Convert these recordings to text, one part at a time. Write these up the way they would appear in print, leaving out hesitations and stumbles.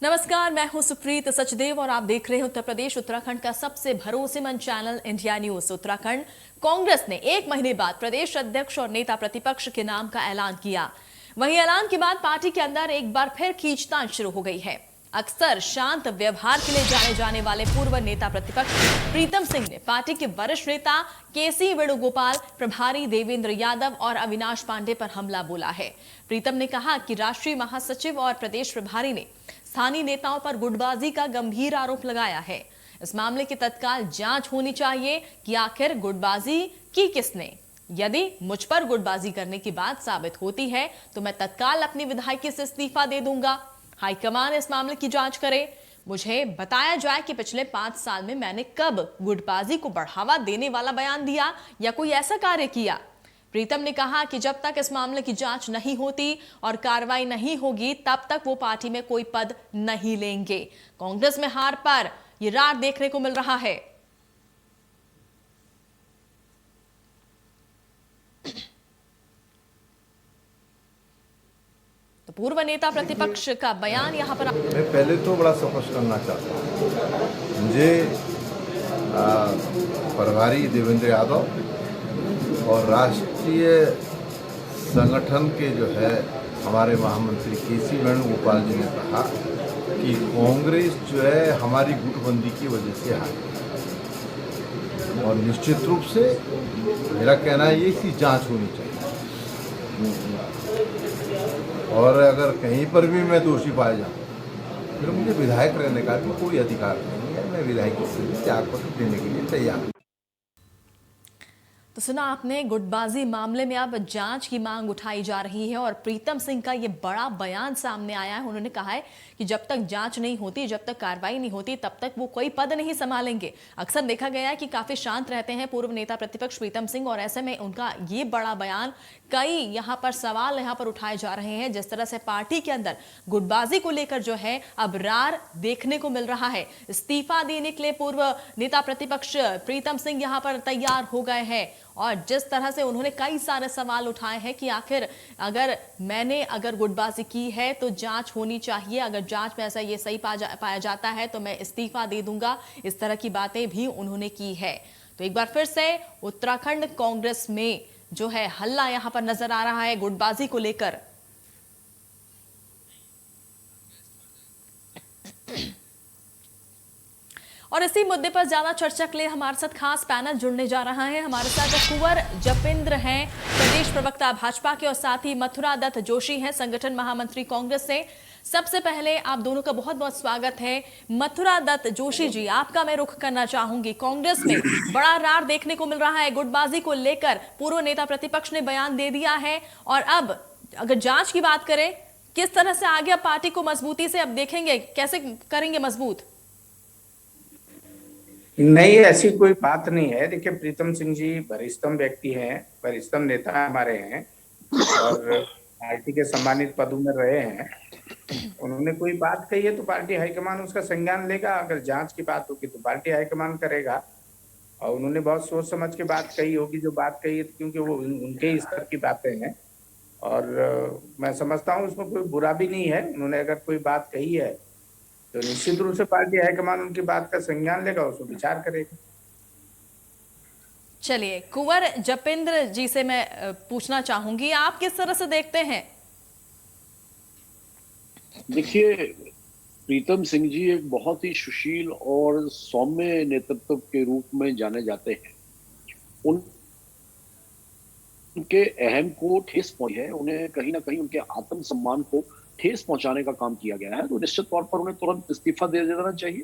नमस्कार, मैं हूं सुप्रीत सचदेव और आप देख रहे हैं उत्तर प्रदेश उत्तराखंड का सबसे भरोसेमंद channel India news. Uttarakhand Congress ने 1 महीने बाद प्रदेश अध्यक्ष और नेता प्रतिपक्ष के नाम का ऐलान किया। वहीं ऐलान के बाद पार्टी के अंदर एक बार फिर खींचतान शुरू हो गई है। अक्सर शांत व्यवहार के लिए जाने जाने वाले पूर्व नेता प्रतिपक्ष प्रीतम सिंह ने पार्टी के वरिष्ठ नेता केसी वेणुगोपाल, प्रभारी देवेंद्र यादव और अविनाश पांडे पर हमला बोला है। प्रीतम ने कहा कि राष्ट्रीय महासचिव और प्रदेश प्रभारी ने स्थानीय नेताओं पर गुटबाजी का गंभीर आरोप लगाया है। इस मामले की तत्काल जांच होनी चाहिए कि आखिर गुटबाजी की किसने। यदि मुझ पर गुटबाजी करने की बात साबित होती है तो मैं तत्काल अपनी विधायकी से इस्तीफा दे दूंगा। हाईकमान इस मामले की जांच करे। मुझे बताया जाए कि पिछले 5 साल में मैंने कब गुटबाजी को बढ़ावा देने वाला बयान दिया या कोई ऐसा कार्य किया। प्रीतम ने कहा कि जब तक इस मामले की जांच नहीं होती और कार्रवाई नहीं होगी तब तक वो पार्टी में कोई पद नहीं लेंगे। कांग्रेस में हार पर ये रार देखने को मिल रहा है। तो पूर्व नेता प्रतिपक्ष का बयान यहां पर मैं पहले तो बड़ा स्पष्ट करना चाहता हूँ। मुझे प्रभारी देवेंद्र यादव और राष्ट्रीय संगठन के जो है हमारे महामंत्री केसी वेणुगोपाल जी ने कहा कि कांग्रेस जो है हमारी गुटबंदी की वजह से हारी और निश्चित रूप से मेरा कहना है ये कि जांच होनी चाहिए और अगर कहीं पर भी मैं दोषी पाया जाऊँ फिर मुझे विधायक रहने का भी कोई अधिकार नहीं है। मैं विधायक से त्यागपत्र देने के लिए तैयार हूँ। तो सुना आपने, गुटबाजी मामले में अब जांच की मांग उठाई जा रही है और प्रीतम सिंह का ये बड़ा बयान सामने आया है। उन्होंने कहा है कि जब तक जांच नहीं होती, जब तक कार्रवाई नहीं होती, तब तक वो कोई पद नहीं संभालेंगे। अक्सर देखा गया है कि काफी शांत रहते हैं पूर्व नेता प्रतिपक्ष प्रीतम सिंह और ऐसे में उनका ये बड़ा बयान, कई यहाँ पर सवाल यहाँ पर उठाए जा रहे हैं। जिस तरह से पार्टी के अंदर गुटबाजी को लेकर जो है अब रार देखने को मिल रहा है। इस्तीफा देने के लिए पूर्व नेता प्रतिपक्ष प्रीतम सिंह यहाँ पर तैयार हो गए हैं और जिस तरह से उन्होंने कई सारे सवाल उठाए हैं कि आखिर अगर गुटबाजी की है तो जांच होनी चाहिए, अगर जांच में ऐसा ये सही पाया जाता है तो मैं इस्तीफा दे दूंगा। इस तरह की बातें भी उन्होंने की है। तो एक बार फिर से उत्तराखंड कांग्रेस में जो है हल्ला यहां पर नजर आ रहा है गुटबाजी को लेकर। और इसी मुद्दे पर ज्यादा चर्चा के लिए हमारे साथ खास पैनल जुड़ने जा रहा है। हमारे साथ कुंवर जपेंद्र हैं, प्रदेश प्रवक्ता भाजपा के, और साथ ही मथुरा दत्त जोशी हैं, संगठन महामंत्री कांग्रेस से। सबसे पहले आप दोनों का बहुत बहुत स्वागत है। मथुरा दत्त जोशी जी, आपका मैं रुख करना चाहूंगी। कांग्रेस में बड़ा रार देखने को मिल रहा है गुटबाजी को लेकर। पूर्व नेता प्रतिपक्ष ने बयान दे दिया है और अब अगर जांच की बात करें, किस तरह से आगे अब पार्टी को मजबूती से अब देखेंगे, कैसे करेंगे मजबूत? नहीं, ऐसी कोई बात नहीं है। देखिए, प्रीतम सिंह जी वरिष्ठतम व्यक्ति हैं, वरिष्ठतम नेता हमारे हैं और पार्टी के सम्मानित पदों में रहे हैं। उन्होंने कोई बात कही है तो पार्टी हाईकमान उसका संज्ञान लेगा। अगर जांच की बात होगी तो पार्टी हाईकमान करेगा और उन्होंने बहुत सोच समझ के बात कही होगी जो बात कही है, क्योंकि वो उनके स्तर की बातें हैं और मैं समझता हूँ उसमें कोई बुरा भी नहीं है। उन्होंने अगर कोई बात कही है तो निश्चित रूप से पार्टी हाईकमान उनकी बात का संज्ञान लेगा, उसको विचार करेगा। चलिए, कुंवर जपेंद्र जी से मैं पूछना चाहूंगी, आप किस तरह से देखते हैं? देखिए, प्रीतम सिंह जी एक बहुत ही सुशील और सौम्य नेतृत्व के रूप में जाने जाते हैं। उनके अहम को ठेस पहुंची है, उन्हें कहीं ना कहीं उनके आत्मसम्मान को ठेस पहुंचाने का काम किया गया है, तो निश्चित तौर पर उन्हें तुरंत इस्तीफा दे देना चाहिए।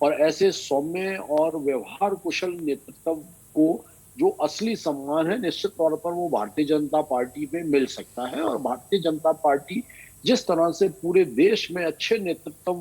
और ऐसे सौम्य और व्यवहार कुशल नेतृत्व को जो असली सम्मान है, निश्चित तौर पर वो भारतीय जनता पार्टी में मिल सकता है। और भारतीय जनता पार्टी जिस तरह से पूरे देश में अच्छे नेतृत्व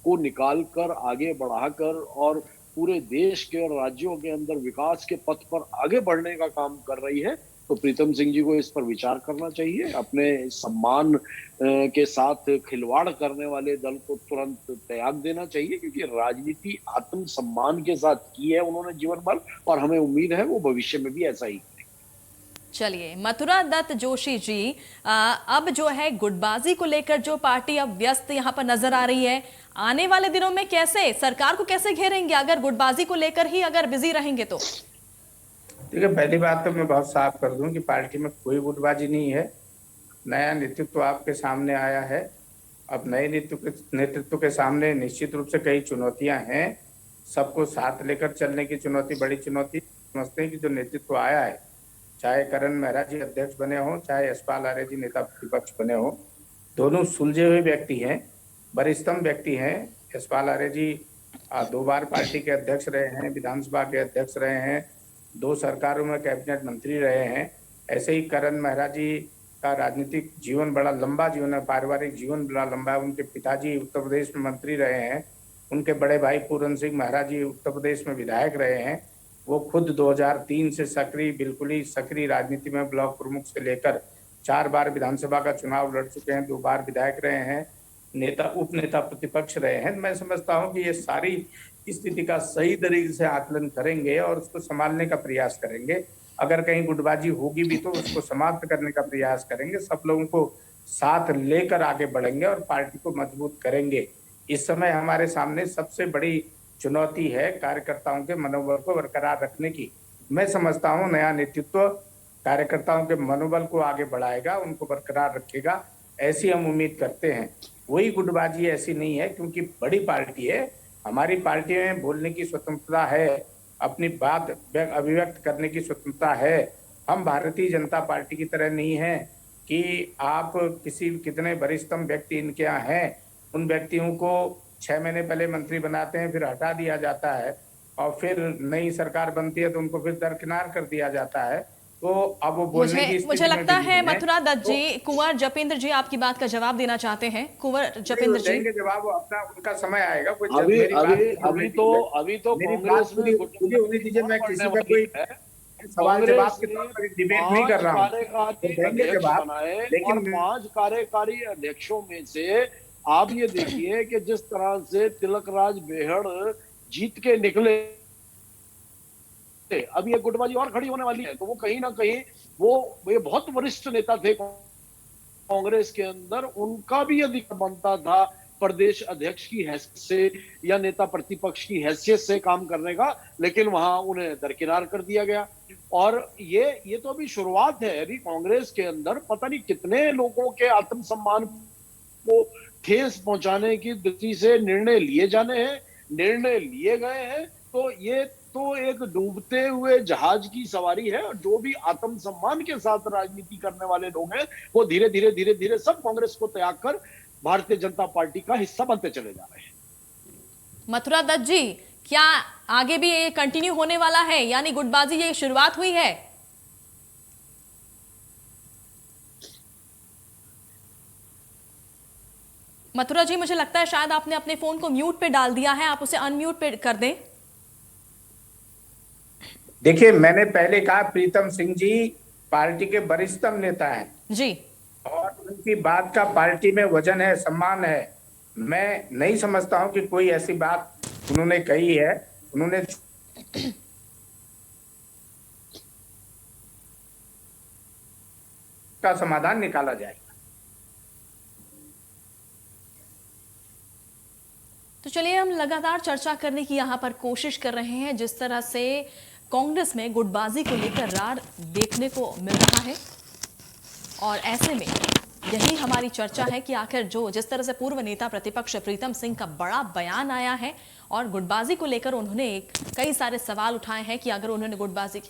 को निकाल कर आगे बढ़ाकर और पूरे देश के और राज्यों के अंदर विकास के पथ पर आगे बढ़ने का काम कर रही है, तो प्रीतम सिंह जी को इस पर विचार करना चाहिए। अपने सम्मान के साथ खिलवाड़ करने वाले दल को तुरंत त्याग देना चाहिए, क्योंकि राजनीति आत्मसम्मान के साथ की है उन्होंने जीवन भर और हमें उम्मीद है वो भविष्य में भी ऐसा ही करेंगे। चलिए, मथुरा दत्त जोशी जी, अब जो है गुटबाजी को लेकर जो पार्टी अब व्यस्त यहां पर नजर आ रही है, आने वाले दिनों में कैसे सरकार को कैसे घेरेंगे अगर गुटबाजी को लेकर ही अगर बिजी रहेंगे तो? देखिए, पहली बात तो मैं बहुत साफ कर दूं कि पार्टी में कोई गुटबाजी नहीं है। नया नेतृत्व आपके सामने आया है। अब नए नेतृत्व के सामने निश्चित रूप से कई चुनौतियां हैं। सबको साथ लेकर चलने की चुनौती बड़ी चुनौती समझते हैं कि जो नेतृत्व आया है, चाहे करण मेहरा जी अध्यक्ष बने हों, चाहे यशपाल आर्य जी नेता प्रतिपक्ष बने हों, दोनों सुलझे हुए व्यक्ति हैं, वरिष्ठतम व्यक्ति हैं। यशपाल आर्य जी 2 बार पार्टी के अध्यक्ष रहे हैं, विधानसभा के अध्यक्ष रहे हैं, 2 सरकारों में कैबिनेट मंत्री रहे हैं। ऐसे ही करण मेहरा जी का राजनीतिक जीवन बड़ा लंबा जीवन है, पारिवारिक जीवन बड़ा लंबा है। उनके पिताजी उत्तर प्रदेश में मंत्री रहे हैं, उनके बड़े भाई पूरन सिंह मेहरा जी उत्तर प्रदेश में विधायक रहे हैं। वो खुद 2003 से बिल्कुल ही सक्रिय राजनीति में ब्लॉक प्रमुख से लेकर 4 बार विधानसभा का चुनाव लड़ चुके हैं, 2 बार विधायक रहे हैं, नेता उप नेता प्रतिपक्ष रहे हैं। मैं समझता हूं कि ये सारी स्थिति का सही तरीके से आकलन करेंगे और उसको संभालने का प्रयास करेंगे। अगर कहीं गुटबाजी होगी भी तो उसको समाप्त करने का प्रयास करेंगे। सब लोगों को साथ लेकर आगे बढ़ेंगे और पार्टी को मजबूत करेंगे। इस समय हमारे सामने सबसे बड़ी चुनौती है कार्यकर्ताओं के मनोबल को बरकरार रखने की। मैं समझता हूं नया नेतृत्व कार्यकर्ताओं के मनोबल को आगे बढ़ाएगा, उनको बरकरार रखेगा, ऐसी हम उम्मीद करते हैं। वही गुटबाजी ऐसी नहीं है क्योंकि बड़ी पार्टी है। हमारी पार्टी में बोलने की स्वतंत्रता है, अपनी बात अभिव्यक्त करने की स्वतंत्रता है। हम भारतीय जनता पार्टी की तरह नहीं है कि आप कितने वरिष्ठतम व्यक्ति इनके यहाँ हैं, उन व्यक्तियों को 6 महीने पहले मंत्री बनाते हैं, फिर हटा दिया जाता है और फिर नई सरकार बनती है तो उनको फिर दरकिनार कर दिया जाता है। तो अब वो बोलने की मुझे लगता है मथुरा दत्त जी, कुंवर जपेंद्र जी आपकी बात का जवाब देना चाहते हैं। कुंवर जपेंद्र जी देंगे जवाब, अपना उनका समय आएगा। अभी तो कांग्रेस में होने दीजिए। मैं किसी का कोई सवाल जवाब के तौर पर डिबेट नहीं कर रहा हूँ, देंगे जवाब। लेकिन 5 कार्यकारी अध्यक्षों में से आप ये देखिए कि जिस तरह से तिलकराज बेहड़ जीत के निकले, अब ये गुटबाजी और खड़ी होने वाली है। तो वो कहीं ना कहीं ये बहुत वरिष्ठ नेता थे कांग्रेस के अंदर, उनका भी अधिकार बनता था प्रदेश अध्यक्ष की हैसियत से या नेता प्रतिपक्ष की हैसियत से काम करने का, लेकिन वहां उन्हें दरकिनार कर दिया गया। और ये तो अभी शुरुआत है। अभी कांग्रेस के अंदर पता नहीं कितने लोगों के आत्मसम्मान को ठेस पहुंचाने की दृष्टि से निर्णय लिए जाने हैं, निर्णय लिए गए हैं। तो ये तो एक डूबते हुए जहाज की सवारी है और जो भी आत्मसम्मान के साथ राजनीति करने वाले लोग हैं वो धीरे धीरे सब कांग्रेस को त्याग कर भारतीय जनता पार्टी का हिस्सा बनते चले जा रहे हैं। मथुरा दत्त जी, क्या आगे भी ये कंटिन्यू होने वाला है, यानी गुटबाजी ये शुरुआत हुई है? मथुरा जी, मुझे लगता है शायद आपने अपने फोन को म्यूट पे डाल दिया है, आप उसे अनम्यूट पे कर दें। देखिए, मैंने पहले कहा प्रीतम सिंह जी पार्टी के वरिष्ठतम नेता हैं जी, और उनकी बात का पार्टी में वजन है, सम्मान है। मैं नहीं समझता हूं कि कोई ऐसी बात उन्होंने कही है। उन्होंने का समाधान निकाला जाएगा। तो चलिए, हम लगातार चर्चा करने की यहाँ पर कोशिश कर रहे हैं। जिस तरह से कांग्रेस में गुटबाजी को लेकर रार देखने को मिल रहा है और ऐसे में यही हमारी चर्चा है कि आखिर जिस तरह से पूर्व नेता प्रतिपक्ष प्रीतम सिंह का बड़ा बयान आया है और गुटबाजी को लेकर उन्होंने कई सारे सवाल उठाए हैं कि अगर उन्होंने गुटबाजी की।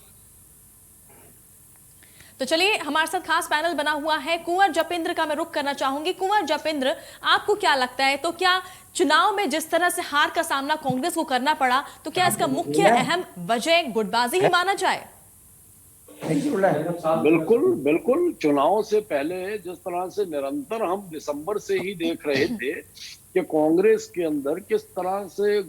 तो चलिए, हमारे साथ खास पैनल बना हुआ है। कुंवर जपेंद्र का मैं रुख करना चाहूंगी। कुंवर जपेंद्र, आपको क्या लगता है, तो क्या चुनाव में जिस तरह से हार का सामना कांग्रेस को करना पड़ा, तो क्या इसका मुख्य अहम वजह गुटबाजी ही माना जाए? बिल्कुल। चुनाव से पहले जिस तरह से निरंतर हम दिसंबर से ही देख रहे थे कि कांग्रेस के अंदर किस तरह से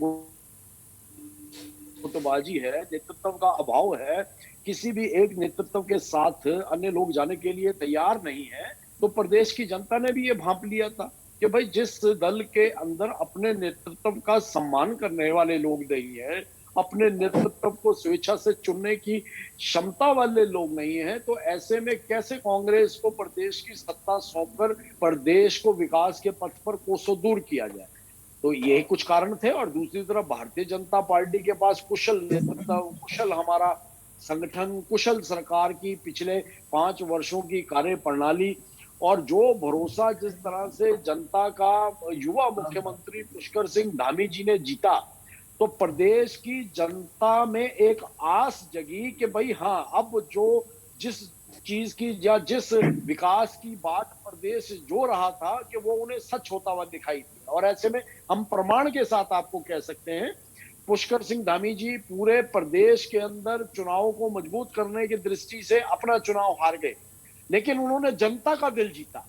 गुटबाजी है, नेतृत्व का अभाव है, किसी भी एक नेतृत्व के साथ अन्य लोग जाने के लिए तैयार नहीं है, तो प्रदेश की जनता ने भी ये भांप लिया था कि भाई जिस दल के अंदर अपने नेतृत्व का सम्मान करने वाले लोग नहीं है, अपने नेतृत्व को स्वेच्छा से चुनने की क्षमता वाले लोग नहीं है, तो ऐसे में कैसे कांग्रेस को प्रदेश की सत्ता सौंपकर प्रदेश को विकास के पथ पर कोसों दूर किया जाए। तो यही कुछ कारण थे। और दूसरी तरफ भारतीय जनता पार्टी के पास कुशल नेतृत्व, कुशल हमारा संगठन, कुशल सरकार की पिछले 5 वर्षों की कार्य प्रणाली, और जो भरोसा जिस तरह से जनता का युवा मुख्यमंत्री पुष्कर सिंह धामी जी ने जीता, तो प्रदेश की जनता में एक आस जगी कि भाई हाँ, अब जो जिस चीज की या जिस विकास की बात प्रदेश जो रहा था कि वो उन्हें सच होता हुआ दिखाई दिया। और ऐसे में हम प्रमाण के साथ आपको कह सकते हैं, पुष्कर सिंह धामी जी पूरे प्रदेश के अंदर चुनाव को मजबूत करने की दृष्टि से अपना चुनाव हार गए, लेकिन उन्होंने जनता का दिल जीता।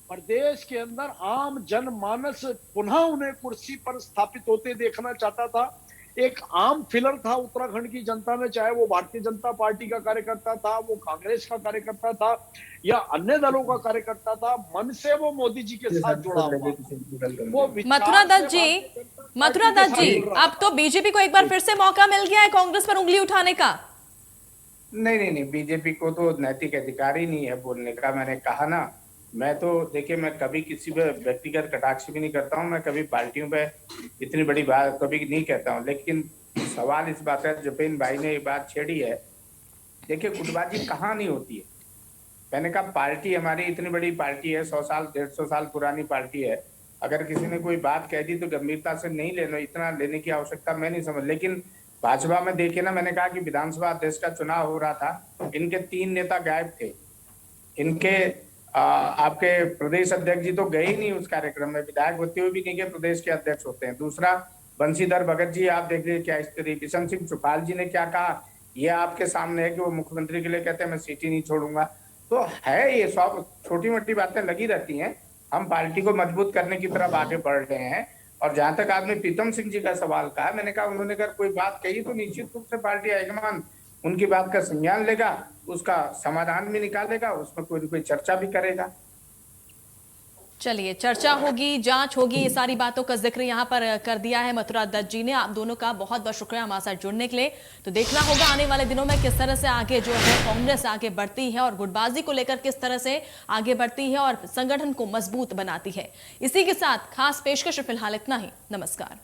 प्रदेश के अंदर आम जनमानस पुनः उन्हें कुर्सी पर स्थापित होते देखना चाहता था। एक आम फिलर था उत्तराखंड की जनता में, चाहे वो भारतीय जनता पार्टी का कार्यकर्ता था, वो कांग्रेस का कार्यकर्ता था या अन्य दलों का कार्यकर्ता था, मन से वो मोदी जी के साथ जुड़ा हुआ। वो मथुरा दत्त जी, अब तो बीजेपी को एक बार फिर से मौका मिल गया है कांग्रेस पर उंगली उठाने का। नहीं, बीजेपी को तो नैतिक अधिकार ही नहीं है बोलने का। मैंने कहा ना, मैं तो देखिए, मैं कभी किसी पे व्यक्तिगत कटाक्ष भी नहीं करता हूँ, मैं कभी पार्टियों पे इतनी बड़ी बात कभी नहीं कहता हूँ। लेकिन सवाल इस बात है, जपेन भाई ने ये बात छेड़ी है, देखिए गुटबाजी कहाँ नहीं होती है। मैंने कहा पार्टी हमारी इतनी बड़ी पार्टी है, 100 साल 150 साल पुरानी पार्टी है। अगर किसी ने कोई बात कह दी तो गंभीरता से नहीं लेना, इतना लेने की आवश्यकता मैं नहीं समझ। लेकिन भाजपा में देखिए ना, मैंने कहा कि विधानसभा अध्यक्ष का चुनाव हो रहा था, इनके 3 नेता गायब थे। इनके आपके प्रदेश अध्यक्ष जी तो गए ही नहीं उस कार्यक्रम में, विधायक होते हुए भी नहीं गए, प्रदेश के अध्यक्ष होते हैं। दूसरा, बंशीधर भगत जी आप देख लीजिए क्या स्थिति। बिशन सिंह चुफाल जी ने क्या कहा, ये आपके सामने है कि वो मुख्यमंत्री के लिए कहते हैं मैं सीट ही नहीं छोड़ूंगा। तो है, ये सब छोटी मोटी बातें लगी रहती हैं। हम पार्टी को मजबूत करने की तरफ आगे बढ़ रहे हैं। और जहां तक आपने प्रीतम सिंह जी का सवाल कहा, मैंने कहा उन्होंने अगर कोई बात कही तो निश्चित रूप से पार्टी हाईकमान उनकी बात का संज्ञान लेगा, उसका समाधान भी निकालेगा, उसमें कोई न कोई चर्चा भी करेगा। चलिए, चर्चा होगी, जांच होगी, ये सारी बातों का जिक्र यहाँ पर कर दिया है मथुरा दत्त जी ने। आप दोनों का बहुत बहुत शुक्रिया हमारे साथ जुड़ने के लिए। तो देखना होगा आने वाले दिनों में किस तरह से आगे जो है कांग्रेस आगे बढ़ती है और गुटबाजी को लेकर किस तरह से आगे बढ़ती है और संगठन को मजबूत बनाती है। इसी के साथ खास पेशकश फिलहाल इतना ही। नमस्कार।